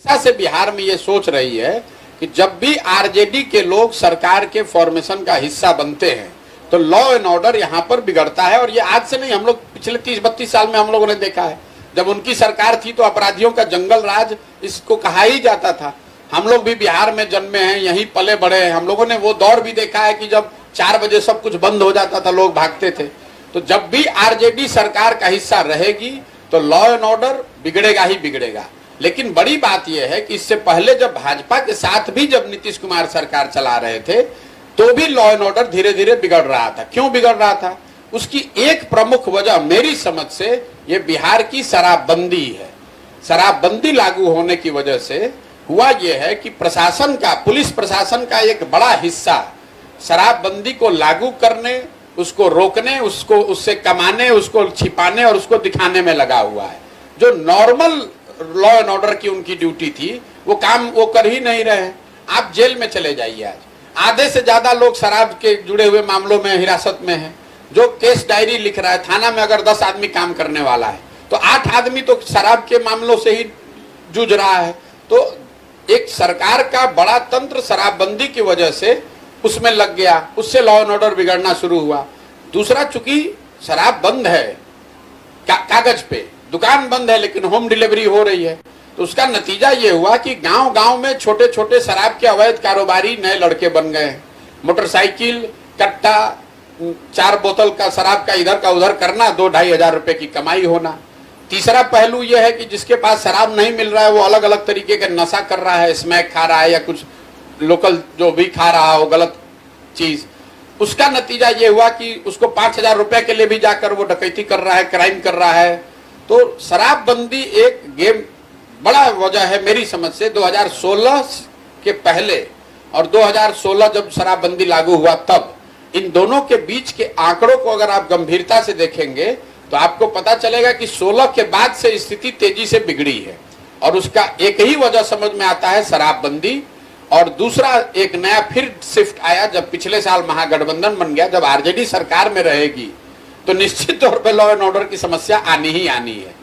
हमेशा से बिहार में ये सोच रही है कि जब भी आरजेडी के लोग सरकार के फॉर्मेशन का हिस्सा बनते हैं तो लॉ एंड ऑर्डर यहाँ पर बिगड़ता है। और ये आज से नहीं, हम लोग पिछले 30-32 साल में हम लोगों ने देखा है। जब उनकी सरकार थी तो अपराधियों का जंगल राज इसको कहा ही जाता था। हम लोग भी बिहार में जन्मे हैं, यहीं पले बड़े हैं। हम लोगों ने वो दौर भी देखा है कि जब 4 बजे सब कुछ बंद हो जाता था, लोग भागते थे। तो जब भी आरजेडी सरकार का हिस्सा रहेगी तो लॉ एंड ऑर्डर बिगड़ेगा ही बिगड़ेगा। लेकिन बड़ी बात यह है कि इससे पहले जब भाजपा के साथ भी जब नीतीश कुमार सरकार चला रहे थे तो भी लॉ एंड ऑर्डर धीरे धीरे बिगड़ रहा था। क्यों बिगड़ रहा था? उसकी एक प्रमुख वजह मेरी समझ से ये बिहार की शराबबंदी है। शराबबंदी लागू होने की वजह से हुआ यह है कि प्रशासन का, पुलिस प्रशासन का एक बड़ा हिस्सा शराबबंदी को लागू करने, उसको रोकने, उसको उससे कमाने, उसको छिपाने और उसको दिखाने में लगा हुआ है। जो नॉर्मल लॉ एंड ऑर्डर की उनकी ड्यूटी थी वो काम वो कर ही नहीं रहे। आप जेल में चले जाइए, आज आधे से ज्यादा लोग शराब के जुड़े हुए मामलों में हिरासत में हैं। जो केस डायरी लिख रहा है, थाना में अगर 10 आदमी काम करने वाला है तो 8 आदमी तो शराब के मामलों से ही जूझ रहा है। तो एक सरकार का बड़ा तंत्र शराबबंदी की वजह से उसमें लग गया, उससे लॉ एंड ऑर्डर बिगड़ना शुरू हुआ। दूसरा, चूंकि शराब बंद है कागज पे, दुकान बंद है लेकिन होम डिलीवरी हो रही है, तो उसका नतीजा ये हुआ कि गांव गांव में छोटे छोटे शराब के अवैध कारोबारी नए लड़के बन गए। मोटरसाइकिल, कट्टा, 4 बोतल का शराब का इधर का उधर करना, 2-2.5 हजार रुपए की कमाई होना। तीसरा पहलू यह है कि जिसके पास शराब नहीं मिल रहा है वो अलग अलग तरीके का नशा कर रहा है, स्मैक खा रहा है या कुछ लोकल जो भी खा रहा हो गलत चीज। उसका नतीजा ये हुआ कि उसको 5,000 रुपए के लिए भी जाकर वो डकैती कर रहा है, क्राइम कर रहा है। तो शराबबंदी एक गेम बड़ा वजह है मेरी समझ से। 2016 के पहले और 2016 जब शराबबंदी लागू हुआ तब इन दोनों के बीच के आंकड़ों को अगर आप गंभीरता से देखेंगे तो आपको पता चलेगा कि 16 के बाद से स्थिति तेजी से बिगड़ी है। और उसका एक ही वजह समझ में आता है, शराबबंदी। और दूसरा एक नया फिर शिफ्ट आया जब पिछले साल महागठबंधन बन गया। जब आरजेडी सरकार में रहेगी तो निश्चित तौर पे लॉ एंड ऑर्डर की समस्या आनी ही आनी है।